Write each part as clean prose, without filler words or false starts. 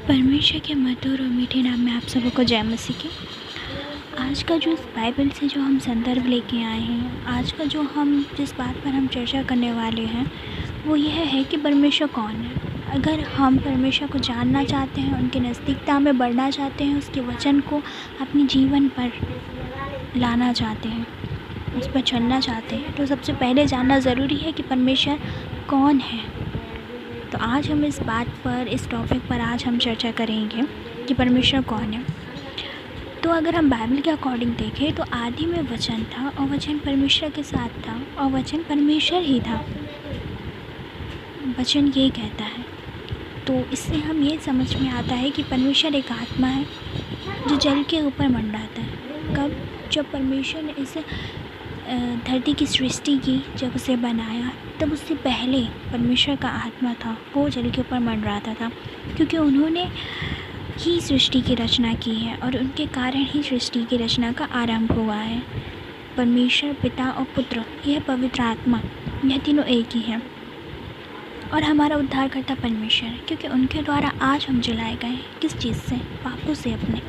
परमेश्वर के मधुर और मीठे नाम में आप सबों को जय मसीह की। आज का जो इस बाइबल से जो हम संदर्भ लेके आए हैं, आज का जो हम जिस बात पर हम चर्चा करने वाले हैं वो यह है कि परमेश्वर कौन है। अगर हम परमेश्वर को जानना चाहते हैं, उनके नज़दीकता में बढ़ना चाहते हैं, उसके वचन को अपने जीवन पर लाना चाहते हैं, उस पर चलना चाहते हैं, तो सबसे पहले जानना ज़रूरी है कि परमेश्वर कौन है। तो आज हम इस बात पर, इस टॉपिक पर आज हम चर्चा करेंगे कि परमेश्वर कौन है। तो अगर हम बाइबल के अकॉर्डिंग देखें तो आदि में वचन था और वचन परमेश्वर के साथ था और वचन परमेश्वर ही था। वचन ये कहता है। तो इससे हम ये समझ में आता है कि परमेश्वर एक आत्मा है जो जल के ऊपर मंडराता है। कब? जब परमेश्वर ने इसे धरती की सृष्टि की, जब उसे बनाया, तब उससे पहले परमेश्वर का आत्मा था, वो जल के ऊपर मंडराता था, क्योंकि उन्होंने ही सृष्टि की रचना की है और उनके कारण ही सृष्टि की रचना का आरंभ हुआ है। परमेश्वर, पिता और पुत्र, यह पवित्र आत्मा, यह तीनों एक ही हैं। और हमारा उद्धारकर्ता परमेश्वर है, क्योंकि उनके द्वारा आज हम जलाए गए हैं। किस चीज़ से? पापों से अपने।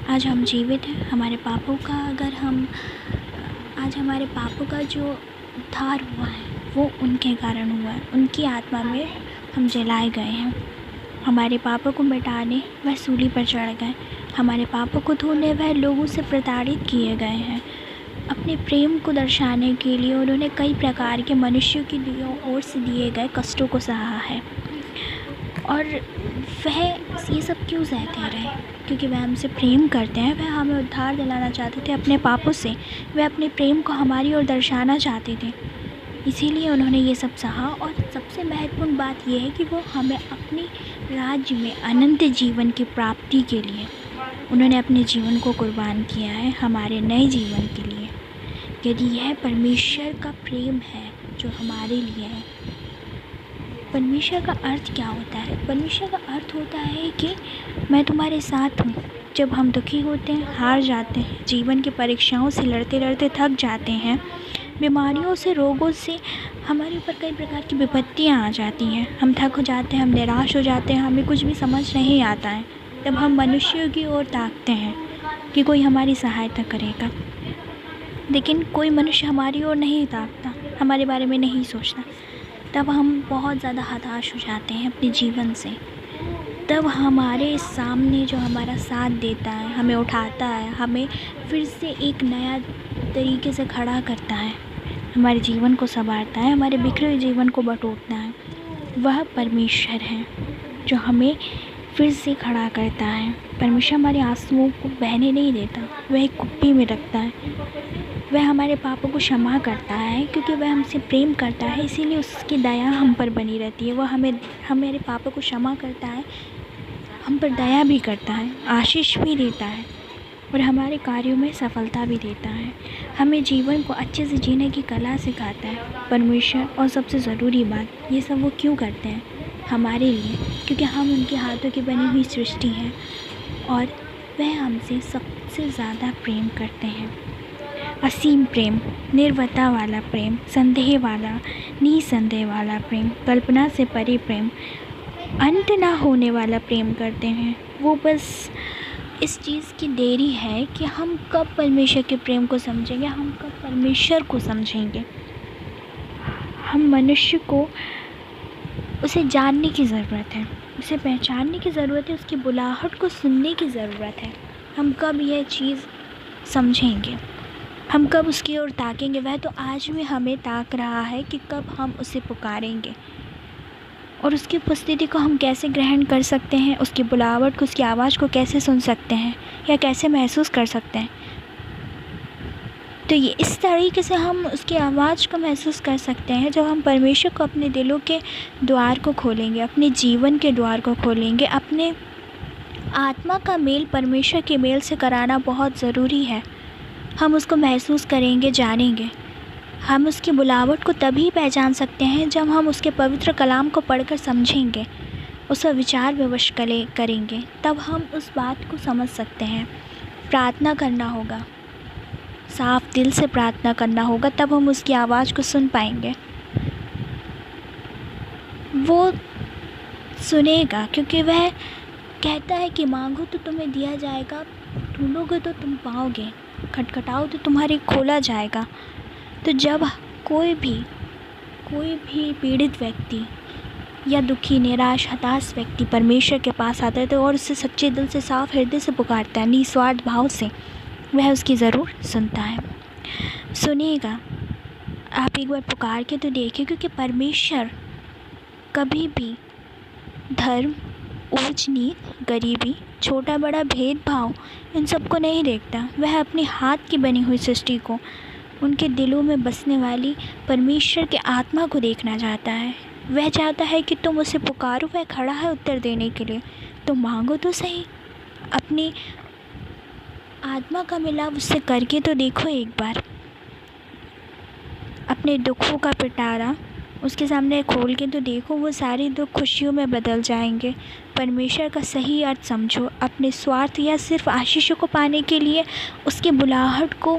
आज हम जीवित हैं। हमारे पापों का आज हमारे पापों का जो उद्धार हुआ है वो उनके कारण हुआ है। उनकी आत्मा में हम जलाए गए हैं। हमारे पापों को मिटाने वह सूली पर चढ़ गए। हमारे पापों को धोने वह लोगों से प्रताड़ित किए गए हैं। अपने प्रेम को दर्शाने के लिए उन्होंने कई प्रकार के मनुष्यों की ओर से दिए गए कष्टों को सहा है। और वह ये सब क्यों सहते रहे? क्योंकि वह हमसे प्रेम करते हैं। वह हमें उद्धार दिलाना चाहते थे अपने पापों से। वह अपने प्रेम को हमारी ओर दर्शाना चाहते थे, इसीलिए उन्होंने ये सब सहा। और सबसे महत्वपूर्ण बात यह है कि वो हमें अपने राज्य में अनंत जीवन की प्राप्ति के लिए उन्होंने अपने जीवन को कुर्बान किया है, हमारे नए जीवन के लिए। यदि यह परमेश्वर का प्रेम है जो हमारे लिए है। परमेश्वर का अर्थ क्या होता है? परमेश्वर का अर्थ होता है कि मैं तुम्हारे साथ हूँ। जब हम दुखी होते हैं, हार जाते हैं, जीवन की परीक्षाओं से लड़ते लड़ते थक जाते हैं, बीमारियों से, रोगों से हमारे ऊपर कई प्रकार की विपत्तियाँ आ जाती हैं, हम थक हो जाते हैं, हम निराश हो जाते हैं, हमें कुछ भी समझ नहीं आता है, तब हम मनुष्यों की ओर ताकते हैं कि कोई हमारी सहायता करेगा। लेकिन कोई मनुष्य हमारी ओर नहीं ताकता, हमारे बारे में नहीं सोचता। तब हम बहुत ज़्यादा हताश हो जाते हैं अपने जीवन से। तब हमारे सामने जो हमारा साथ देता है, हमें उठाता है, हमें फिर से एक नया तरीके से खड़ा करता है, हमारे जीवन को संवारता है, हमारे बिखरे हुए जीवन को बटोरता है, वह परमेश्वर है जो हमें फिर से खड़ा करता है। परमेश्वर हमारे आंसुओं को बहने नहीं देता, वह एक कुप्पी में रखता है। वह हमारे पापों को क्षमा करता है, क्योंकि वह हमसे प्रेम करता है, इसीलिए उसकी दया हम पर बनी रहती है। वह हमारे पापों को क्षमा करता है, हम पर दया भी करता है, आशीष भी देता है और हमारे कार्यों में सफलता भी देता है। हमें जीवन को अच्छे से जीने की कला सिखाता है परमेश्वर। और सबसे ज़रूरी बात, ये सब वो क्यों करते हैं? हमारे लिए, क्योंकि हम उनके हाथों की बनी हुई सृष्टि हैं और वह हमसे सबसे ज़्यादा प्रेम करते हैं। असीम प्रेम, निर्वता वाला प्रेम, संदेह वाला, निसंदेह वाला प्रेम, कल्पना से परे प्रेम, अंत ना होने वाला प्रेम करते हैं। वो बस इस चीज़ की देरी है कि हम कब परमेश्वर के प्रेम को समझेंगे, हम कब परमेश्वर को समझेंगे। हम मनुष्य को उसे जानने की ज़रूरत है, उसे पहचानने की ज़रूरत है, उसकी बुलाहट को सुनने की ज़रूरत है। हम कब यह चीज़ समझेंगे, हम कब उसकी ओर ताकेंगे? वह तो आज भी हमें ताक रहा है कि कब हम उसे पुकारेंगे। और उसकी उपस्थिति को हम कैसे ग्रहण कर सकते हैं, उसकी बुलाहट को, उसकी आवाज़ को कैसे सुन सकते हैं या कैसे महसूस कर सकते हैं? तो ये इस तरीके से हम उसकी आवाज़ को महसूस कर सकते हैं जब हम परमेश्वर को अपने दिलों के द्वार को खोलेंगे, अपने जीवन के द्वार को खोलेंगे। अपने आत्मा का मेल परमेश्वर के मेल से कराना बहुत ज़रूरी है। हम उसको महसूस करेंगे, जानेंगे। हम उसकी बुलाहट को तभी पहचान सकते हैं जब हम उसके पवित्र कलाम को पढ़कर समझेंगे, उस पर विचार विमर्श करेंगे, तब हम उस बात को समझ सकते हैं। प्रार्थना करना होगा, साफ दिल से प्रार्थना करना होगा, तब हम उसकी आवाज़ को सुन पाएंगे। वो सुनेगा, क्योंकि वह कहता है कि मांगो तो तुम्हें दिया जाएगा, ढूंढोगे तो तुम पाओगे, खटखटाओ तो तुम्हारे खोला जाएगा। तो जब कोई भी पीड़ित व्यक्ति या दुखी, निराश, हताश व्यक्ति परमेश्वर के पास आता है तो और उससे सच्चे दिल से, साफ हृदय से पुकारता है, निस्वार्थ भाव से, वह उसकी ज़रूर सुनता है। सुनिएगा, आप एक बार पुकार के तो देखिए, क्योंकि परमेश्वर कभी भी धर्म, ऊंच नीच, गरीबी, छोटा बड़ा भेदभाव इन सबको नहीं देखता। वह अपने हाथ की बनी हुई सृष्टि को, उनके दिलों में बसने वाली परमेश्वर के आत्मा को देखना चाहता है। वह चाहता है कि तुम उसे पुकारो, वह खड़ा है उत्तर देने के लिए। तो मांगो तो सही, अपनी आत्मा का मिलाप उससे करके तो देखो एक बार। अपने दुखों का पिटारा उसके सामने खोल के तो देखो, वो सारे दुख खुशियों में बदल जाएंगे। परमेश्वर का सही अर्थ समझो। अपने स्वार्थ या सिर्फ आशीषों को पाने के लिए उसके बुलाहट को,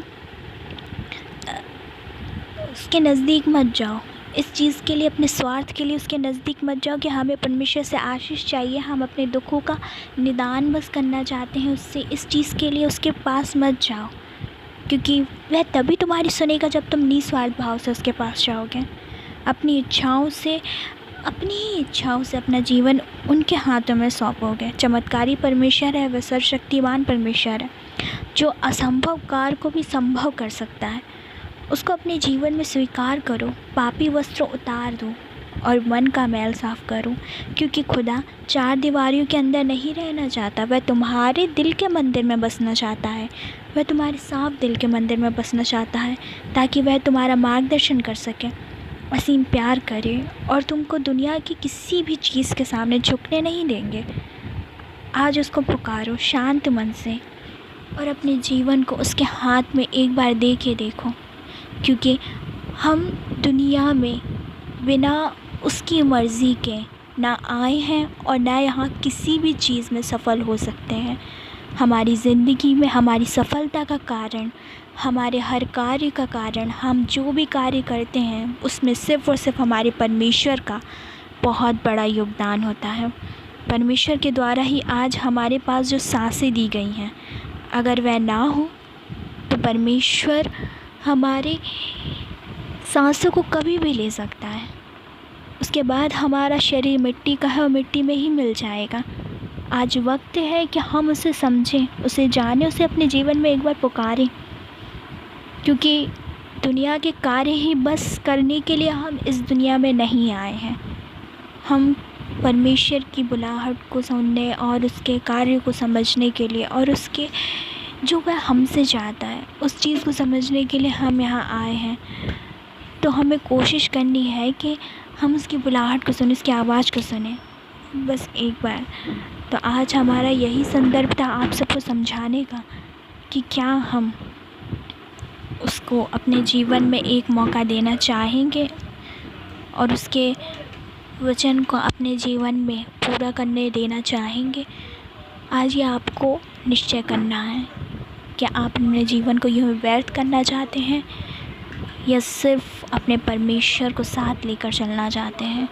उसके नज़दीक मत जाओ। इस चीज़ के लिए, अपने स्वार्थ के लिए उसके नज़दीक मत जाओ कि हमें परमेश्वर से आशीष चाहिए, हम अपने दुखों का निदान बस करना चाहते हैं उससे। इस चीज़ के लिए उसके पास मत जाओ, क्योंकि वह तभी तुम्हारी सुनेगा जब तुम निस्वार्थ भाव से उसके पास जाओगे। अपनी इच्छाओं से अपना जीवन उनके हाथों में सौंपोगे। चमत्कारी परमेश्वर है, वह सर्वशक्तिमान परमेश्वर है, जो असंभव कार्य को भी संभव कर सकता है। उसको अपने जीवन में स्वीकार करो, पापी वस्त्र उतार दो और मन का मैल साफ करो, क्योंकि खुदा चार दीवारों के अंदर नहीं रहना चाहता। वह तुम्हारे दिल के मंदिर में बसना चाहता है। वह तुम्हारे साफ दिल के मंदिर में बसना चाहता है, ताकि वह तुम्हारा मार्गदर्शन कर सके, असीम प्यार करे और तुमको दुनिया की किसी भी चीज़ के सामने झुकने नहीं देंगे। आज उसको पुकारो शांत मन से और अपने जीवन को उसके हाथ में एक बार दे के देखो, क्योंकि हम दुनिया में बिना उसकी मर्ज़ी के ना आए हैं और ना यहाँ किसी भी चीज़ में सफल हो सकते हैं। हमारी ज़िंदगी में हमारी सफलता का कारण, हमारे हर कार्य का कारण, हम जो भी कार्य करते हैं उसमें सिर्फ़ और सिर्फ हमारे परमेश्वर का बहुत बड़ा योगदान होता है। परमेश्वर के द्वारा ही आज हमारे पास जो सांसें दी गई हैं, अगर वह ना हो तो परमेश्वर हमारे सांसों को कभी भी ले सकता है। उसके बाद हमारा शरीर मिट्टी का है और मिट्टी में ही मिल जाएगा। आज वक्त है कि हम उसे समझें, उसे जानें, उसे अपने जीवन में एक बार पुकारें, क्योंकि दुनिया के कार्य ही बस करने के लिए हम इस दुनिया में नहीं आए हैं। हम परमेश्वर की बुलाहट को सुनने और उसके कार्य को समझने के लिए और उसके जो वह हमसे चाहता है उस चीज़ को समझने के लिए हम यहाँ आए हैं। तो हमें कोशिश करनी है कि हम उसकी बुलाहट को सुने, उसकी आवाज़ को सुने, बस एक बार। तो आज हमारा यही संदर्भ था आप सबको समझाने का कि क्या हम उसको अपने जीवन में एक मौका देना चाहेंगे और उसके वचन को अपने जीवन में पूरा करने देना चाहेंगे। आज ये आपको निश्चय करना है कि आप अपने जीवन को यूँ व्यर्थ करना चाहते हैं या सिर्फ अपने परमेश्वर को साथ लेकर चलना चाहते हैं।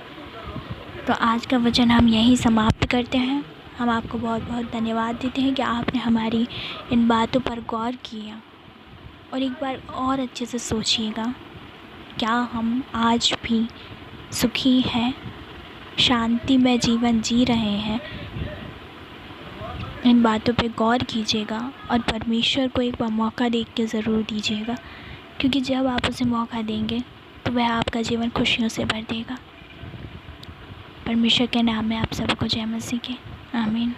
तो आज का वचन हम यहीं समाप्त करते हैं। हम आपको बहुत बहुत धन्यवाद देते हैं कि आपने हमारी इन बातों पर गौर किया और एक बार और अच्छे से सोचिएगा, क्या हम आज भी सुखी हैं, शांति में जीवन जी रहे हैं? इन बातों पे गौर कीजिएगा और परमेश्वर को एक बार मौका देख के ज़रूर दीजिएगा, क्योंकि जब आप उसे मौका देंगे तो वह आपका जीवन खुशियों से भर देगा। परमेश्वर के नाम में आप सबको जय मसीह के आमीन।